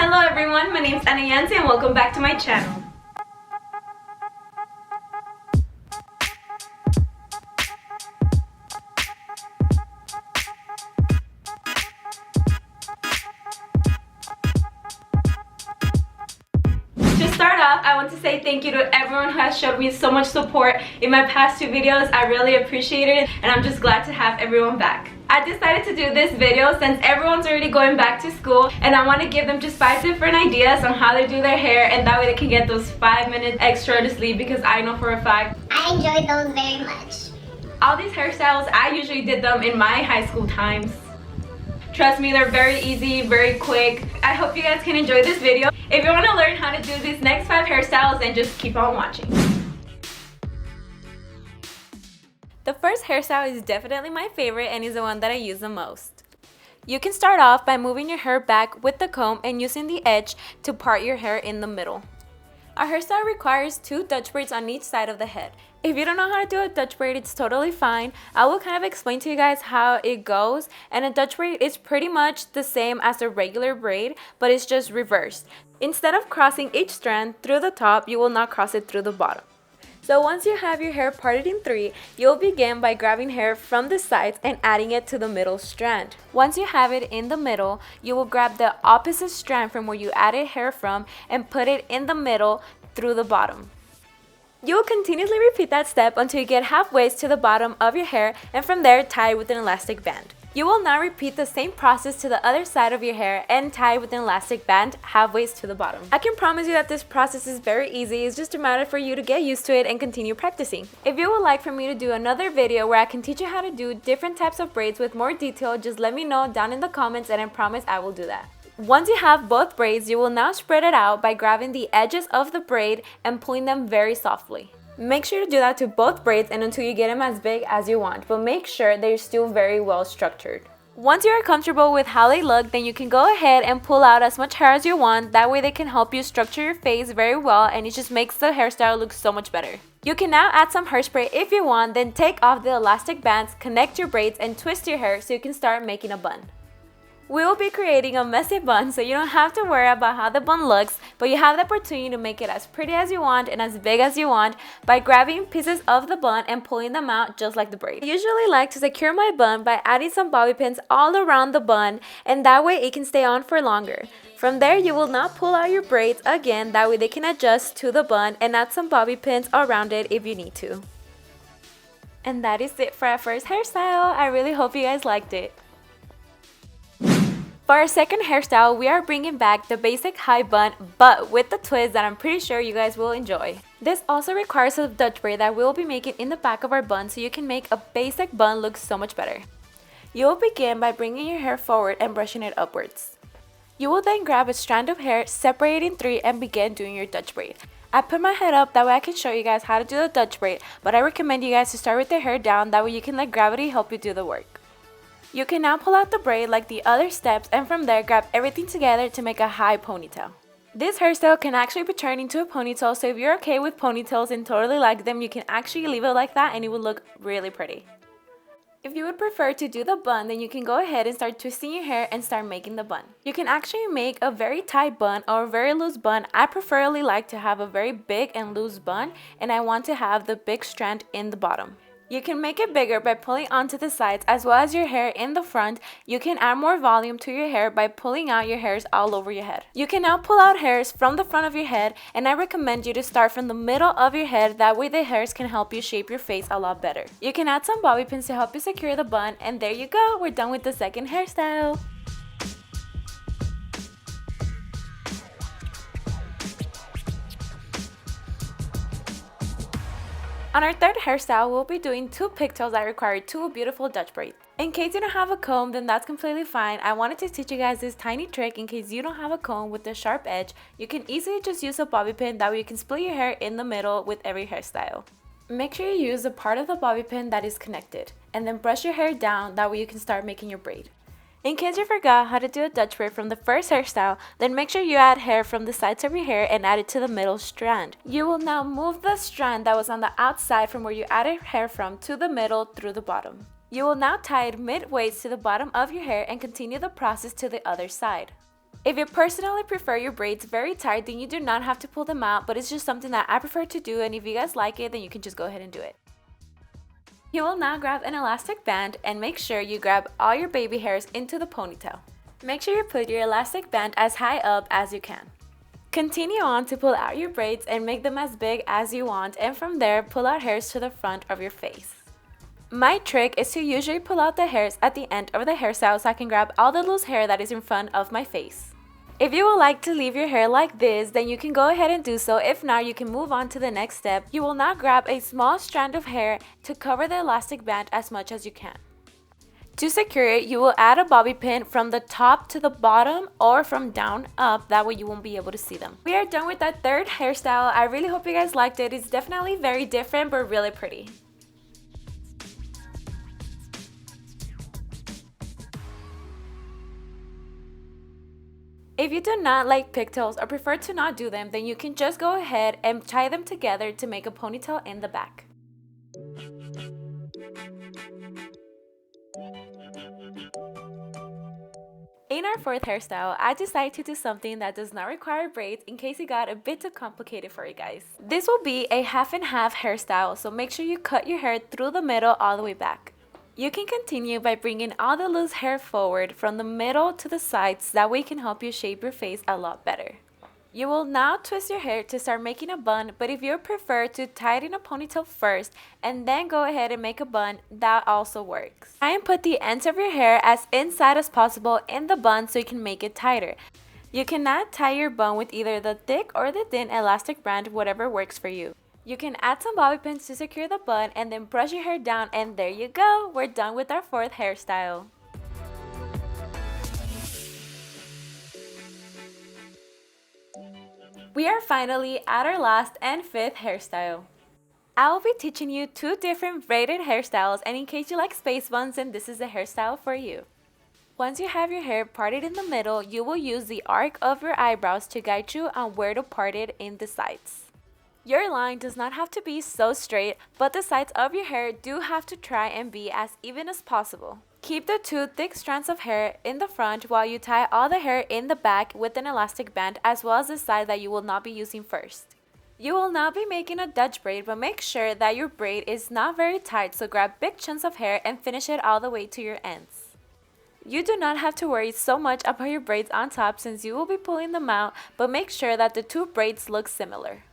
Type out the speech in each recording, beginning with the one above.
Hello everyone, my name is Anayancy and welcome back to my channel. To start off, I want to say thank you to everyone who has showed me so much support in my past two videos. I really appreciate it and I'm just glad to have everyone back. I decided to do this video since everyone's already going back to school and I want to give them just 5 different ideas on how they do their hair, and that way they can get those 5 minutes extra to sleep, because I know for a fact I enjoyed those very much. all these hairstyles, I usually did them in my high school times. Trust me, they're very easy, very quick. I hope you guys can enjoy this video. If you want to learn how to do these next 5 hairstyles, then just keep on watching. The first hairstyle is definitely my favorite and is the one that I use the most. You can start off by moving your hair back with the comb and using the edge to part your hair in the middle. Our hairstyle requires 2 Dutch braids on each side of the head. If you don't know how to do a Dutch braid, it's totally fine. I will kind of explain to you guys how it goes. And a Dutch braid is pretty much the same as a regular braid, but it's just reversed. Instead of crossing each strand through the top, you will not cross it through the bottom. So once you have your hair parted in 3, you'll begin by grabbing hair from the sides and adding it to the middle strand. Once you have it in the middle, you will grab the opposite strand from where you added hair from and put it in the middle through the bottom. You will continuously repeat that step until you get halfway to the bottom of your hair, and from there tie it with an elastic band. You will now repeat the same process to the other side of your hair and tie with an elastic band halfway to the bottom. I can promise you that this process is very easy. It's just a matter for you to get used to it and continue practicing. If you would like for me to do another video where I can teach you how to do different types of braids with more detail, just let me know down in the comments and I promise I will do that. Once you have both braids, you will now spread it out by grabbing the edges of the braid and pulling them very softly. Make sure to do that to both braids and until you get them as big as you want, but make sure they're still very well structured. Once you are comfortable with how they look, then you can go ahead and pull out as much hair as you want. That way they can help you structure your face very well and it just makes the hairstyle look so much better. You can now add some hairspray if you want, then take off the elastic bands, connect your braids and twist your hair so you can start making a bun. We will be creating a messy bun, so you don't have to worry about how the bun looks, but you have the opportunity to make it as pretty as you want and as big as you want by grabbing pieces of the bun and pulling them out just like the braid. I usually like to secure my bun by adding some bobby pins all around the bun, and that way it can stay on for longer. From there, you will now pull out your braids again, that way they can adjust to the bun, and add some bobby pins around it if you need to. And that is it for our first hairstyle. I really hope you guys liked it. For our second hairstyle, we are bringing back the basic high bun, but with the twist that I'm pretty sure you guys will enjoy. This also requires a Dutch braid that we will be making in the back of our bun, so you can make a basic bun look so much better. You will begin by bringing your hair forward and brushing it upwards. You will then grab a strand of hair, separate it in 3 and begin doing your Dutch braid. I put my head up, that way I can show you guys how to do the Dutch braid, but I recommend you guys to start with the hair down, that way you can let gravity help you do the work. You can now pull out the braid like the other steps and from there grab everything together to make a high ponytail. This hairstyle can actually be turned into a ponytail, so if you're okay with ponytails and totally like them, you can actually leave it like that and it will look really pretty. If you would prefer to do the bun, then you can go ahead and start twisting your hair and start making the bun. You can actually make a very tight bun or a very loose bun. I preferably like to have a very big and loose bun, and I want to have the big strand in the bottom. You can make it bigger by pulling onto the sides as well as your hair in the front. You can add more volume to your hair by pulling out your hairs all over your head. You can now pull out hairs from the front of your head, and I recommend you to start from the middle of your head. That way the hairs can help you shape your face a lot better. You can add some bobby pins to help you secure the bun, and there you go, we're done with the second hairstyle. On our third hairstyle, we'll be doing 2 pigtails that require 2 beautiful Dutch braids. In case you don't have a comb, then that's completely fine. I wanted to teach you guys this tiny trick in case you don't have a comb with a sharp edge. You can easily just use a bobby pin, that way you can split your hair in the middle with every hairstyle. Make sure you use the part of the bobby pin that is connected, and then brush your hair down, that way you can start making your braid. In case you forgot how to do a Dutch braid from the first hairstyle, then make sure you add hair from the sides of your hair and add it to the middle strand. You will now move the strand that was on the outside from where you added hair from to the middle through the bottom. You will now tie it midways to the bottom of your hair and continue the process to the other side. If you personally prefer your braids very tight, then you do not have to pull them out, but it's just something that I prefer to do, and if you guys like it, then you can just go ahead and do it. You will now grab an elastic band and make sure you grab all your baby hairs into the ponytail. Make sure you put your elastic band as high up as you can. Continue on to pull out your braids and make them as big as you want, and from there, pull out hairs to the front of your face. My trick is to usually pull out the hairs at the end of the hairstyle so I can grab all the loose hair that is in front of my face. If you would like to leave your hair like this, then you can go ahead and do so. If not, you can move on to the next step. You will now grab a small strand of hair to cover the elastic band as much as you can. To secure it, you will add a bobby pin from the top to the bottom or from down up, that way you won't be able to see them. We are done with that third hairstyle. I really hope you guys liked it. It's definitely very different but really pretty. If you do not like pigtails or prefer to not do them, then you can just go ahead and tie them together to make a ponytail in the back. In our fourth hairstyle, I decided to do something that does not require braids in case it got a bit too complicated for you guys. This will be a half and half hairstyle, so make sure you cut your hair through the middle all the way back. You can continue by bringing all the loose hair forward from the middle to the sides, that way it can help you shape your face a lot better. You will now twist your hair to start making a bun, but if you prefer to tie it in a ponytail first and then go ahead and make a bun, that also works. Try and put the ends of your hair as inside as possible in the bun so you can make it tighter. You cannot tie your bun with either the thick or the thin elastic band, whatever works for you. You can add some bobby pins to secure the bun and then brush your hair down, and there you go! We're done with our fourth hairstyle. We are finally at our last and fifth hairstyle. I will be teaching you two different braided hairstyles, and in case you like space buns, then this is the hairstyle for you. Once you have your hair parted in the middle, you will use the arc of your eyebrows to guide you on where to part it in the sides. Your line does not have to be so straight, but the sides of your hair do have to try and be as even as possible. Keep the two thick strands of hair in the front while you tie all the hair in the back with an elastic band, as well as the side that you will not be using first. You will now be making a Dutch braid, but make sure that your braid is not very tight, so grab big chunks of hair and finish it all the way to your ends. You do not have to worry so much about your braids on top since you will be pulling them out, but make sure that the two braids look similar.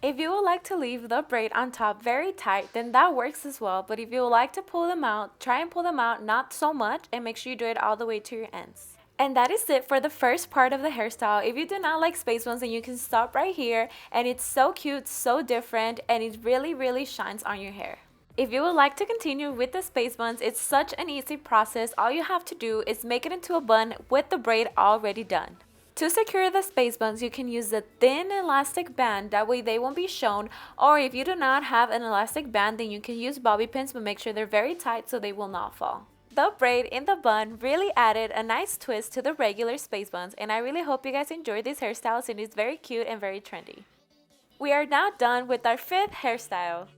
If you would like to leave the braid on top very tight, then that works as well, but if you would like to pull them out, try and pull them out not so much, and make sure you do it all the way to your ends. And that is it for the first part of the hairstyle. If you do not like space buns, then you can stop right here, and it's so cute, so different, and it really shines on your hair. If you would like to continue with the space buns, it's such an easy process. All you have to do is make it into a bun with the braid already done. To secure the space buns, you can use the thin elastic band, that way they won't be shown, or if you do not have an elastic band, then you can use bobby pins, but make sure they're very tight so they will not fall. The braid in the bun really added a nice twist to the regular space buns, and I really hope you guys enjoyed these hairstyles, and it's very cute and very trendy. We are now done with our fifth hairstyle.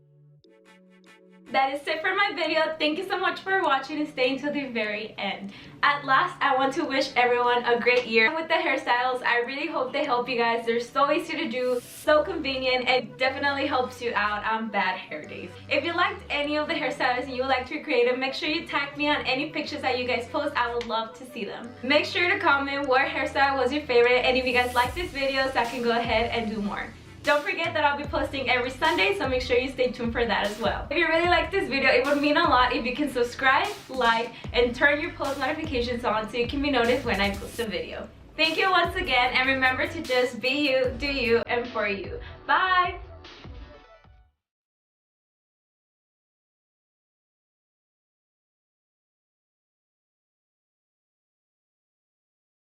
That is it for my video. Thank you so much for watching and staying till the very end. At last, I want to wish everyone a great year. With the hairstyles, I really hope they help you guys. They're so easy to do, so convenient, and definitely helps you out on bad hair days. If you liked any of the hairstyles and you would like to recreate them, make sure you tag me on any pictures that you guys post. I would love to see them. Make sure to comment what hairstyle was your favorite, and if you guys like this video, so I can go ahead and do more. Don't forget that I'll be posting every Sunday, so make sure you stay tuned for that as well. If you really like this video, it would mean a lot if you can subscribe, like, and turn your post notifications on so you can be noticed when I post a video. Thank you once again, and remember to just be you, do you, and for you. Bye!